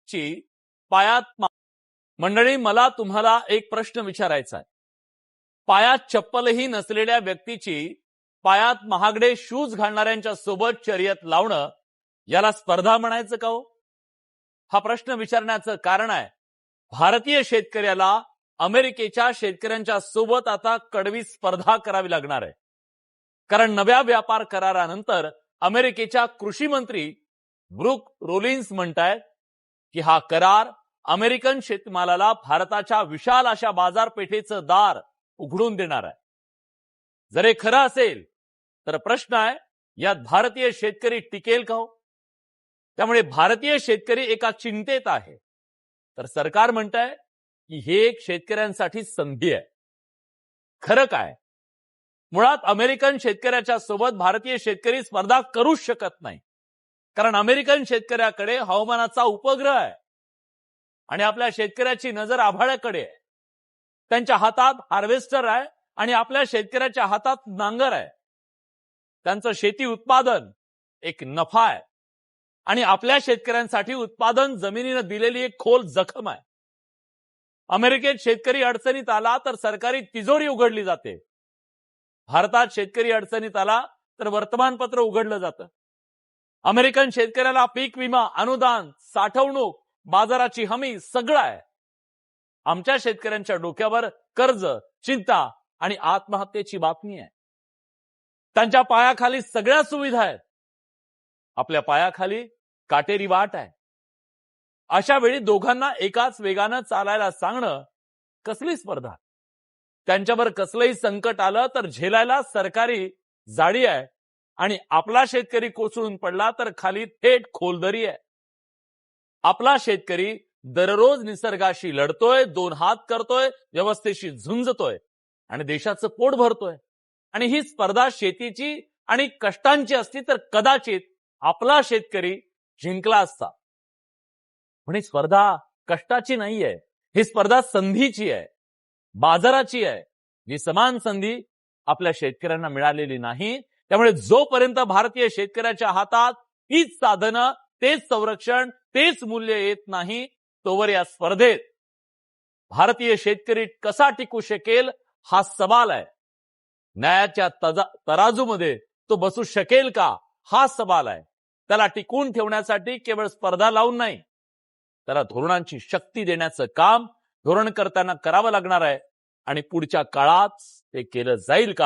ची पायात मंडळी, मला तुम्हाला एक प्रश्न विचारायचा आहे. पायात चप्पलही नसलेल्या व्यक्तीची पायात महागडे शूज घालणाऱ्यांच्या सोबत शर्यत लावणं, याला स्पर्धा म्हणायचं का हो? हा प्रश्न विचारण्याचं कारण आहे, भारतीय शेतकऱ्याला अमेरिकेच्या शेतकऱ्यांच्या सोबत आता कडवी स्पर्धा करावी लागणार आहे. कारण नव्या व्यापार करारानंतर अमेरिकेच्या कृषी मंत्री ब्रूक रोलिन्स म्हणतायत की हा करार अमेरिकन शेतमालाला भारताच्या विशाल अशा बाजारपेठेचं दार उघडून देणार आहे. जर हे खरं असेल तर प्रश्न आहे, यात भारतीय शेतकरी टिकेल का हो? त्यामुळे भारतीय शेतकरी एका चिंतेत आहे. तर सरकार म्हणतंय की हे एक शेतकऱ्यांसाठी संधी आहे. खरं काय? मुळात अमेरिकन शेतकऱ्याच्या सोबत भारतीय शेतकरी स्पर्धा करूच शकत नाही. कारण अमेरिकन शेतकऱ्याकडे हवामानाचा उपग्रह आहे आणि आपल्या शेतकऱ्याची नजर आभाळाकडे आहे. त्यांच्या हातात हार्वेस्टर आहे आणि आपल्या शेतकऱ्याच्या हातात नांगर आहे. त्यांचं शेती उत्पादन एक नफा आहे आणि आपल्या शेतकऱ्यांसाठी उत्पादन जमिनीनं दिलेली एक खोल जखम आहे. अमेरिकेत शेतकरी अडचणीत आला तर सरकारी तिजोरी उघडली जाते. भारतात शेतकरी अडचणीत आला तर वर्तमानपत्र उघडलं जातं. अमेरिकन शेतकऱ्याला पीक विमा, अनुदान, साठवणूक, बाजाराची हमी सगळं आहे. आमच्या शेतकऱ्यांच्या डोक्यावर कर्ज, चिंता आणि आत्महत्येची बातमी आहे. त्यांच्या पायाखाली सगळ्या सुविधा आहेत, आपल्या पायाखाली काटेरी वाट आहे. अशा वेळी दोघांना एकाच वेगानं चालायला सांगणं कसली स्पर्धा? त्यांच्यावर कसलंही संकट आलं तर झेलायला सरकारी जाळी आहे आणि आपला शेतकरी कोसळून पडला तर खाली थेट खोलदरी आहे. आपला शेतकरी दररोज निसर्गाशी लढतोय, दोन हात करतोय, व्यवस्थेशी झुंजतोय आणि देशाचं पोट भरतोय. आणि ही स्पर्धा शेतीची आणि कष्टांची असती तर कदाचित आपला शेतकरी जिंकला असता. पण ही स्पर्धा कष्टाची नाहीये, ही स्पर्धा संधीची आहे, बाजाराची आहे. जी समान संधी आपल्या शेतकऱ्यांना मिळालेली नाही. त्यामुळे जोपर्यंत भारतीय शेतकऱ्याच्या हातात हीच साधनं, तेच संरक्षण, तेच मूल्य येत नाही, तोवर या स्पर्धेत भारतीय शेतकरी कसा टिकू शकेल हा सवाल आहे. न्यायाच्या तराजूमध्ये तो बसू शकेल का हा सवाल आहे. त्याला टिकून ठेवण्यासाठी केवळ स्पर्धा लावून नाही, त्याला धोरणांची शक्ती देण्याचं काम धोरणकर्त्यांना करावं लागणार आहे. आणि पुढच्या काळात ते केलं जाईल का?